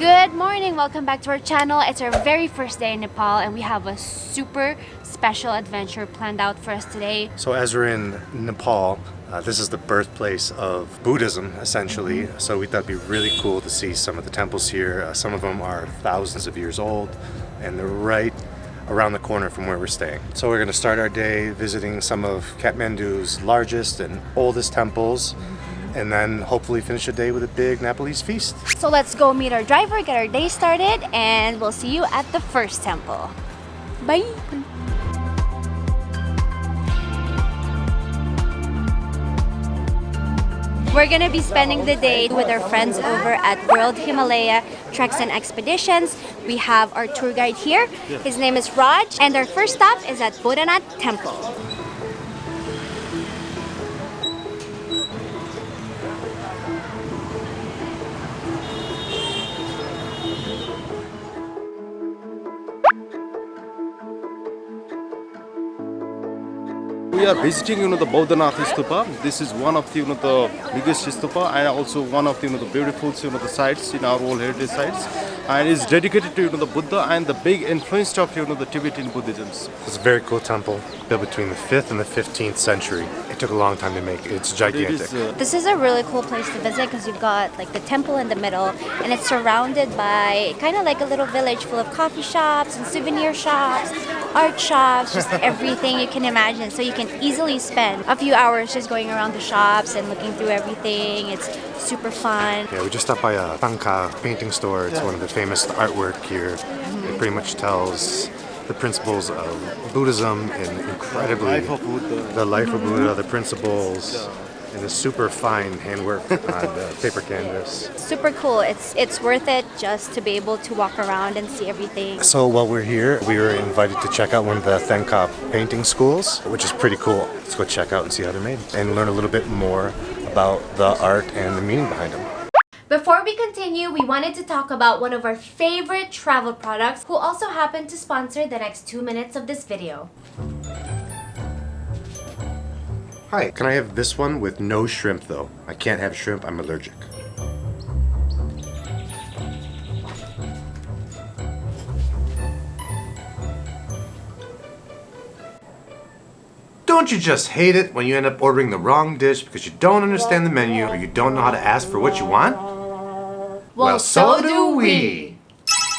Good morning! Welcome back to our channel. It's our very first day in Nepal and we have a super special adventure planned out for us today. So as we're in Nepal, this is the birthplace of Buddhism, essentially. So we thought it'd be really cool to see some of the temples here. Some of them are thousands of years old and they're right around the corner from where we're staying. So we're going to start our day visiting some of Kathmandu's largest and oldest temples, and then hopefully finish the day with a big Nepalese feast. So let's go meet our driver, get our day started, and we'll see you at the first temple. Bye! We're gonna be spending the day with our friends over at Himalaya Treks and Expeditions. We have our tour guide here. His name is Raj, and our first stop is at Boudhanath Temple. We are visiting, the Boudhanath Stupa. This is one of the, the biggest stupa, and also one of the, the beautiful, the sites in our World Heritage sites, and is dedicated to, the Buddha and the big influence of, the Tibetan Buddhism. It's a very cool temple, built between the 5th and the 15th century. It took a long time to make. It's gigantic. This is a really cool place to visit because you've got like the temple in the middle, and it's surrounded by kind of like a little village full of coffee shops and souvenir shops, art shops, just everything you can imagine. So you can easily spend a few hours just going around the shops and looking through everything. It's super fun. Yeah, we just stopped by a Thanka painting store. It's one of the famous artwork here. It pretty much tells the principles of Buddhism and incredibly the life of Buddha, the principles, and the super fine handwork on the paper canvas. Super cool. It's worth it just to be able to walk around and see everything. So while we're here, we were invited to check out one of the Thanka painting schools, which is pretty cool. Let's go check out and see how they're made and learn a little bit more about the art and the meaning behind them. Before we continue, we wanted to talk about one of our favorite travel products who also happen to sponsor the next 2 minutes of this video. Hi, can I have this one with no shrimp though? I can't have shrimp, I'm allergic. Don't you just hate it when you end up ordering the wrong dish because you don't understand the menu or you don't know how to ask for what you want? Well, so do we!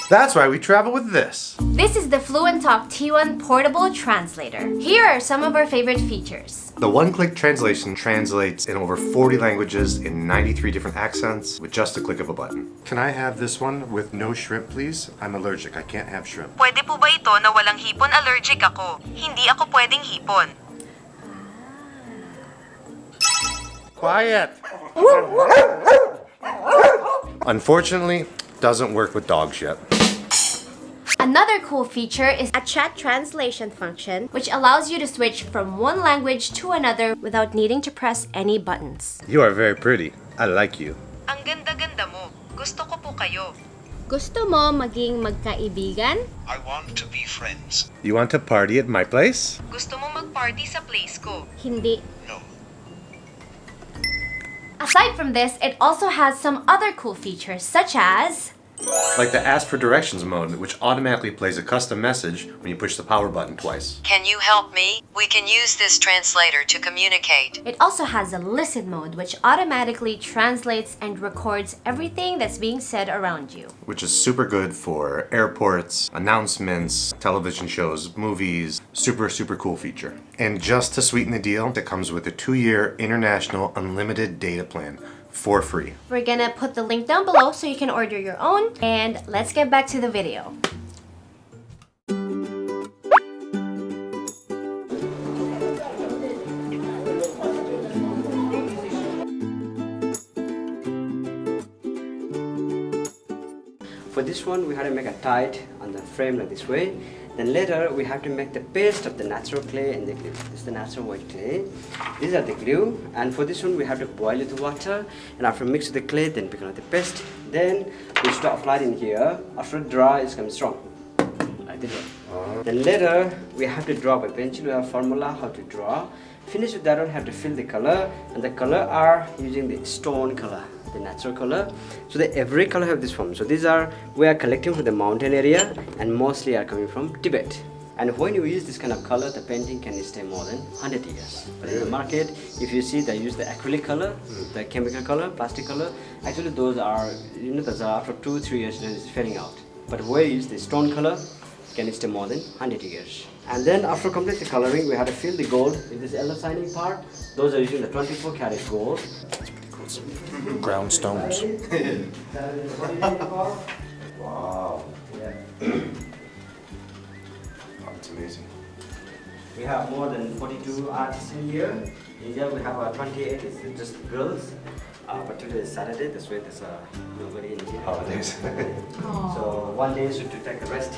That's why we travel with this. This is the Fluentalk T1 Portable Translator. Here are some of our favorite features. The one-click translation translates in over 40 languages in 93 different accents with just a click of a button. Can I have this one with no shrimp, please? I'm allergic. I can't have shrimp. Pwede po ba ito na walang hipon? Allergic ako. Hindi ako pwedeng hipon. Quiet! Unfortunately, doesn't work with dogs yet. Another cool feature is a chat translation function, which allows you to switch from one language to another without needing to press any buttons. You are very pretty. I like you. Ang ganda-ganda mo. Gusto ko po kayo. Gusto mo maging magkaibigan? I want to be friends. You want to party at my place? Gusto mo mag-party sa place ko. Hindi. No. Aside from this, it also has some other cool features such as Like the Ask for Directions mode, which automatically plays a custom message when you push the power button twice. Can you help me? We can use this translator to communicate. it also has a listen mode, which automatically translates and records everything that's being said around you. Which is super good for airports, announcements, television shows, movies. Super, super cool feature. And just to sweeten the deal, it comes with a 2-year international unlimited data plan for free. We're gonna put the link down below so you can order your own, and let's get back to the video. For this one, we have to make a tight on the frame like this way. Then later, we have to make the paste of the natural clay and the glue. This is the natural white clay. These are the glue. And for this one, we have to boil it with water. And after mix with the clay, then become like the paste. Then we start applying in here. After it dry, it's going to be strong. Like this one. Then later, we have to draw by pencil. We have a formula how to draw. Finish with that one, have to fill the color. And the color are using the stone color. the natural color. So every color have this form. So we are collecting from the mountain area and mostly are coming from Tibet. And when you use this kind of color, the painting can stay more than 100 years. But in the market, if you see they use the acrylic color, the chemical color, plastic color, actually those are after 2-3 years it's fading out. But where you use the stone color, can stay more than 100 years. And then after completely coloring, we have to fill the gold in this yellow shining part. Those are using the 24 karat gold. Ground stones. Wow. Yeah. That's amazing. We have more than 42 artists in here. In India we have 28, it's just girls. But today is Saturday, that's why there's nobody in here. Holidays. So one day should to take a rest,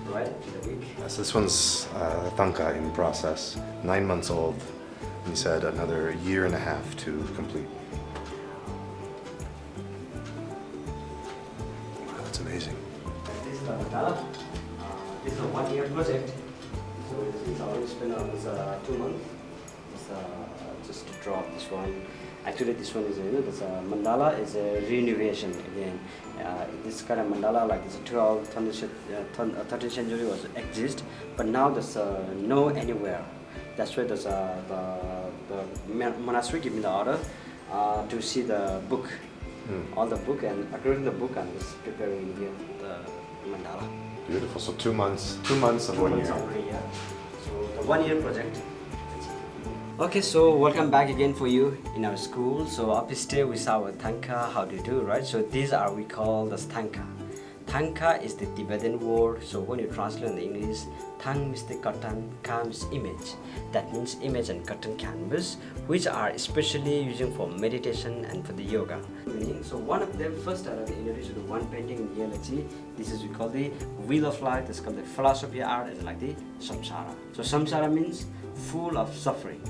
right, in the week. So this one's Thanka in process, 9 months old. And he said another 1.5 years to complete. Wow, that's amazing. This is the mandala. This is a 1-year project. So it's already spent almost 2 months. Just to draw this one. Actually, this one is this mandala is a renovation again. This kind of mandala, like this 12th, 13th century was exist, but now there's no anywhere. That's why there's the monastery give me the order to see the book, all the book, and according to the book, I'm just preparing here the mandala. Beautiful. So 2 months of 1 year. Yeah. So the 1-year project. Okay, so welcome back again for you in our school. So upstairs we saw Thanka, how do you do, right? So these are we call the Thanka. Thanka is the Tibetan word. So when you translate in the English, Thang means the cotton, Ka means image. That means image and cotton canvas, which are especially using for meditation and for the yoga. So one of them first I introduced to one painting in here. Let's see. This is we call the wheel of life. This is called the philosophy art and like the samsara. So samsara means full of suffering.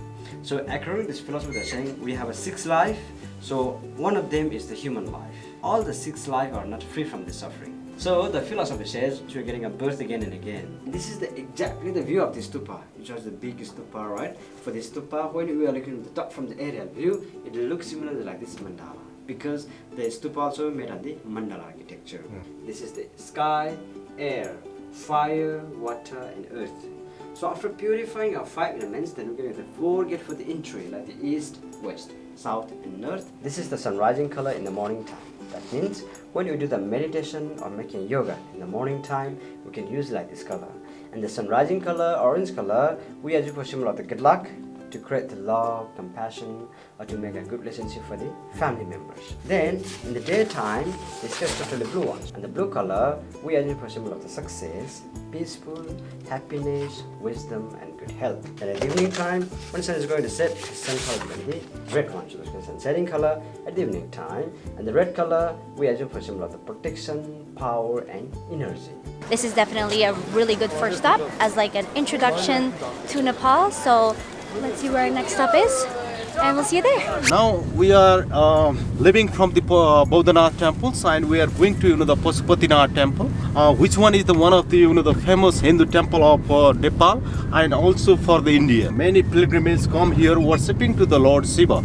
So according to this philosophy, they're saying we have a 6 life. So one of them is the human life. All the 6 life are not free from the suffering. So the philosophy says you're getting a birth again and again. This is exactly the view of the stupa, which was the big stupa, right? For the stupa, when we are looking at the top from the aerial view, it will look similar to like this mandala, because the stupa also made on the mandala architecture. This is the sky, air, fire, water, and earth. So after purifying our 5 elements, then we're going to have the 4 gate for the entry, like the east, west, south, and north. This is the sun rising color in the morning time. That means when you do the meditation or making yoga in the morning time, we can use like this color. And the sun rising color, orange color, we are using for symbol of the good luck, to create the love, compassion, or to make a good relationship for the family members. Then, in the daytime, the sky is totally blue one. And the blue color, we are using for symbol of the success, peaceful, happiness, wisdom, and good health. And at the evening time, when the sun is going to set, the sun color is going to be red one. So the sun setting color at the evening time. And the red color, we are using for symbol of the protection, power, and energy. This is definitely a really good first stop as like an introduction to Nepal. So let's see where our next stop is, and we'll see you there. Now we are leaving from the Boudhanath temples, and we are going to the Pashupatinath Temple, which one is the one of the the famous Hindu temple of Nepal, and also for the India. Many pilgrims come here worshipping to the Lord Shiva.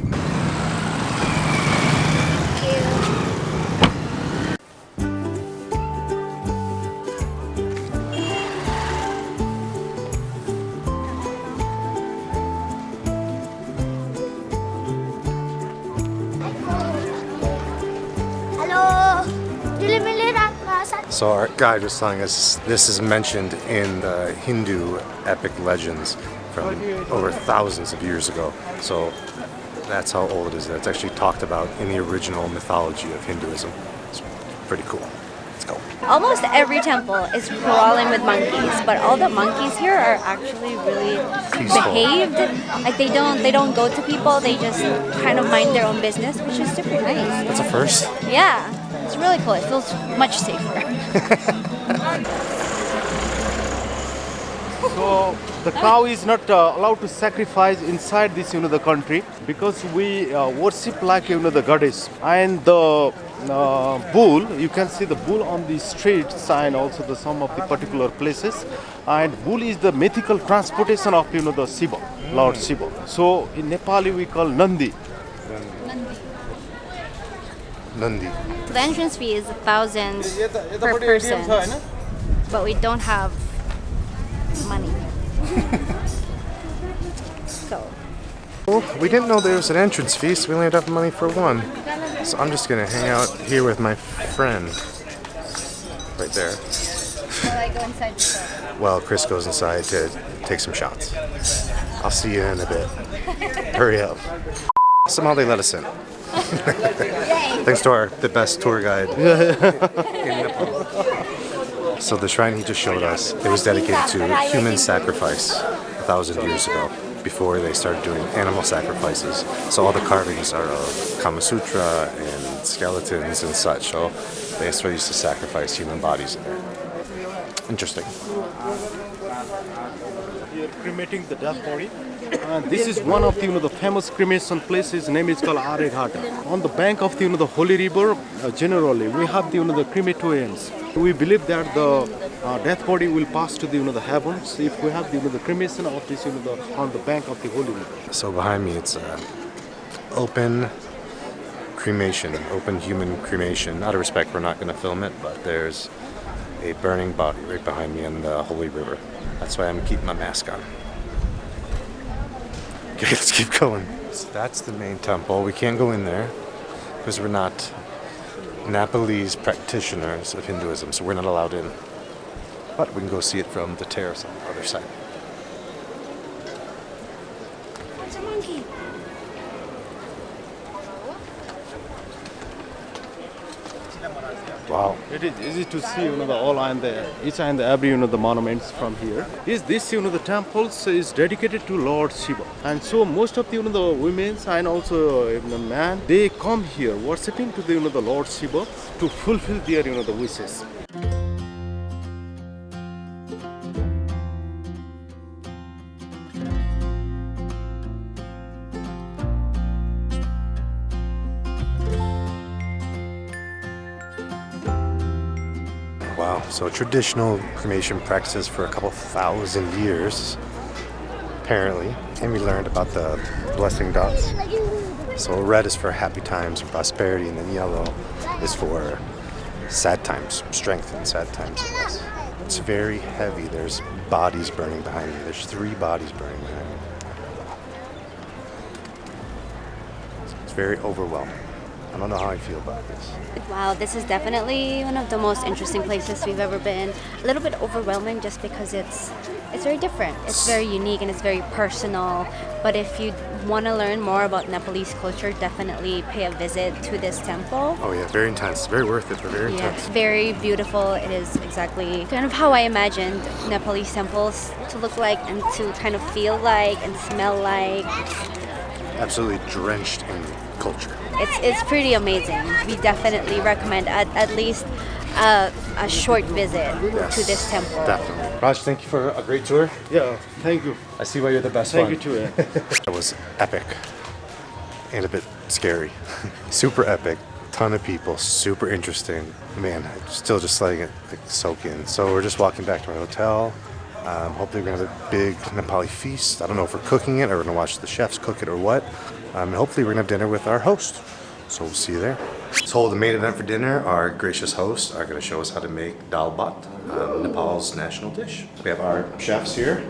So our guide was telling us this is mentioned in the Hindu epic legends from over thousands of years ago. So that's how old it is. It's actually talked about in the original mythology of Hinduism. It's pretty cool. Let's go. Almost every temple is crawling with monkeys, but all the monkeys here are actually really Peaceful. behaved. Like they don't go to people. They just kind of mind their own business, which is super nice. That's a first. Yeah, it's really cool. It feels much safer. So the cow is not allowed to sacrifice inside this the country, because we worship like the goddess. And the bull, you can see the bull on the streets and also some of the particular places. And bull is the mythical transportation of the Shiva, Lord Shiva. So in Nepali we call Nandi. Nundi. The entrance fee is 1,000 per person, but we don't have money. So We didn't know there was an entrance fee, so we only had enough money for one. So I'm just gonna hang out here with my friend. Right there. shall I go inside the store? While Chris goes inside to take some shots. I'll see you in a bit. Hurry up. Somehow they let us in. Thanks to the best tour guide in Nepal. So the shrine he just showed us, it was dedicated to human sacrifice 1,000 years ago, before they started doing animal sacrifices. So all the carvings are of Kama Sutra and skeletons and such. So that's why they used to sacrifice human bodies in there. Interesting. Here cremating the dead body. And this is one of the famous cremation places. Name is called Areghat. On the bank of the Holy River, generally we have the crematoriums. We believe that the death body will pass to the heavens if we have the cremation of this on the bank of the Holy River. So behind me it's open cremation, open human cremation. Out of respect, we're not going to film it, but there's a burning body right behind me in the Holy River. That's why I'm keeping my mask on. Okay, let's keep going. So that's the main temple. We can't go in there because we're not Nepalese practitioners of Hinduism, so we're not allowed in. But we can go see it from the terrace on the other side. It's a monkey. Wow. It is easy to see, the all and each and every, the monuments from here. Is this, the temples is dedicated to Lord Shiva, and so most of the women and also the men, they come here worshipping to the Lord Shiva to fulfill their the wishes. Wow, so traditional cremation practices for a couple thousand years, apparently. And we learned about the blessing dots. So red is for happy times and prosperity, and then yellow is for sad times, strength in sad times. It's very heavy. There's bodies burning behind me. There's 3 bodies burning behind me. It's very overwhelming. I don't know how I feel about this. Wow, this is definitely one of the most interesting places we've ever been. A little bit overwhelming just because it's very different. It's very unique and it's very personal. But if you want to learn more about Nepalese culture, definitely pay a visit to this temple. Oh yeah, very intense. Very worth it, but very Yeah, intense. it's very beautiful. It is exactly kind of how I imagined Nepalese temples to look like and to kind of feel like and smell like. Absolutely drenched in culture. It's pretty amazing. We definitely recommend at least a short visit to this temple. Definitely. Raj, thank you for a great tour. Yeah, thank you. I see why you're the best Thank one. you too. Yeah. That was epic and a bit scary. Super epic. Ton of people. Super interesting. Man, I'm still just letting it soak in. So we're just walking back to our hotel. Hopefully we're gonna have a big Nepali feast. I don't know if we're cooking it or we're gonna watch the chefs cook it or what. And hopefully we're gonna have dinner with our host. So we'll see you there. So the main event for dinner, our gracious hosts are gonna show us how to make Dal Bhat, Nepal's national dish. We have our chefs here,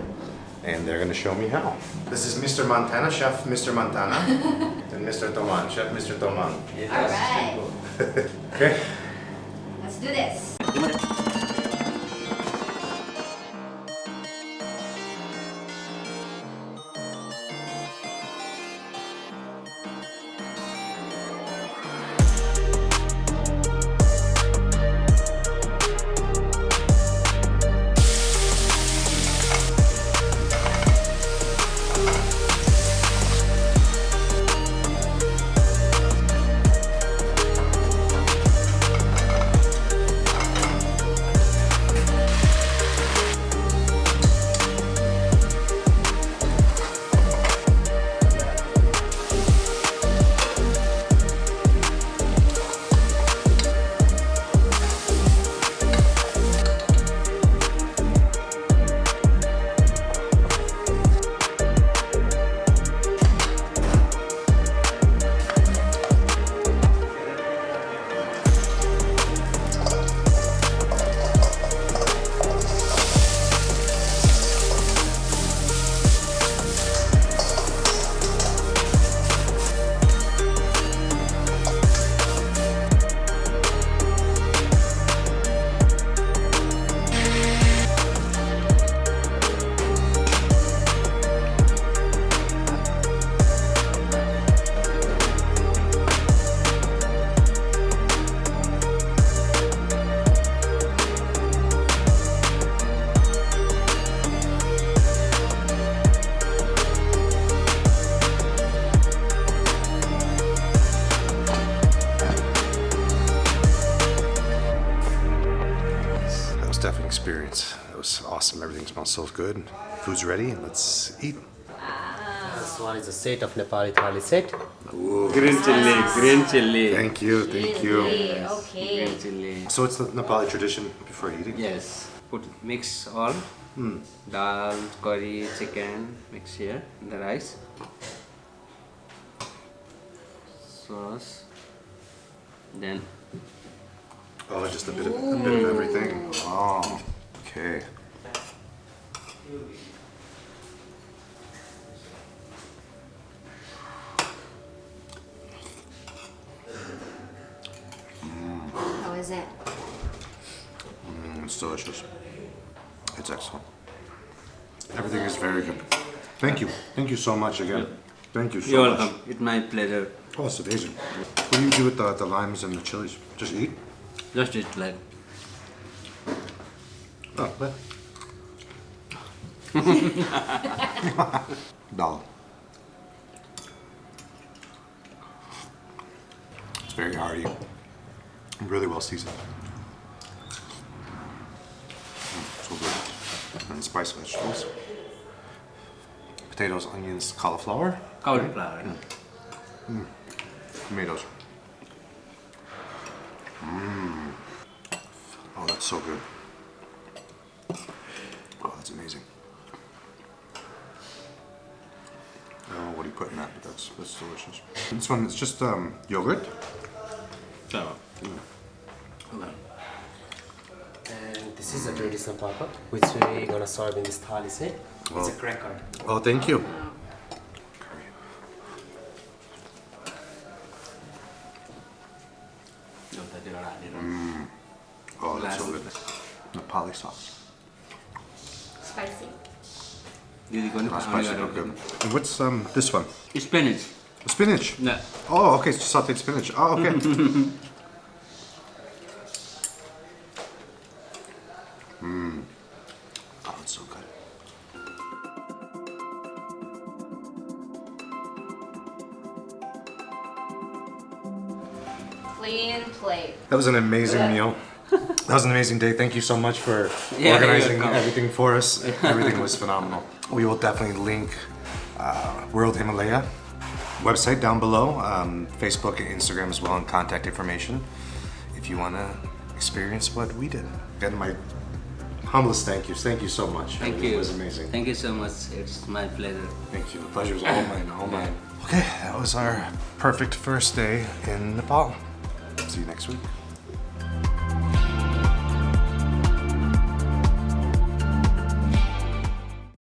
and they're gonna show me how. This is Mr. Montana, Chef Mr. Montana, and Mr. Toman, Chef Mr. Toman. All right, Okay. let's do this. definitely an experience. It was awesome. Everything smells so good. Food's ready. Let's eat. This one is a set of Nepali thali set. Green chili. Thank you. Okay. Green chili. So it's the Nepali tradition before eating? Yes. Put mix all. Dal, curry, chicken, mix here. The rice. Sauce. Then Oh, just a bit of everything. Oh, okay. How is it? It's delicious. It's excellent. Everything is very good. Thank you. Thank you so much again. Thank you so you're much. welcome. It's my pleasure. Oh, it's amazing. What do you do with the limes and the chilies? Just eat? Just eat like. Oh, what? Dal. It's very hearty. Really well seasoned. So good. And spiced vegetables. Potatoes, onions, cauliflower. Cauliflower. Tomatoes. Oh, that's so good. Oh, that's amazing. I don't know what he put in that, but that's delicious. This one is just yogurt. And this is a traditional papa, which we're gonna serve in this thali set. It's a cracker. Oh, thank you. Oh, that's so good. Nepali sauce. Spicy. Oh, spicy, oh, good. And what's this one? Spinach. Spinach. Yeah. Oh, okay, it's sauteed spinach. Oh, okay. Oh, it's so good. Clean plate. That was an amazing meal. That was an amazing day. Thank you so much for Yeah, organizing you're welcome. everything for us. Everything was phenomenal. We will definitely link World Himalaya website down below, Facebook and Instagram as well, and contact information if you want to experience what we did. Again, my humblest thank yous. Thank you so much. Thank you. It was amazing. Thank you so much. It's my pleasure. Thank you. The pleasure was all mine. All mine. Okay, that was our perfect first day in Nepal. See you next week.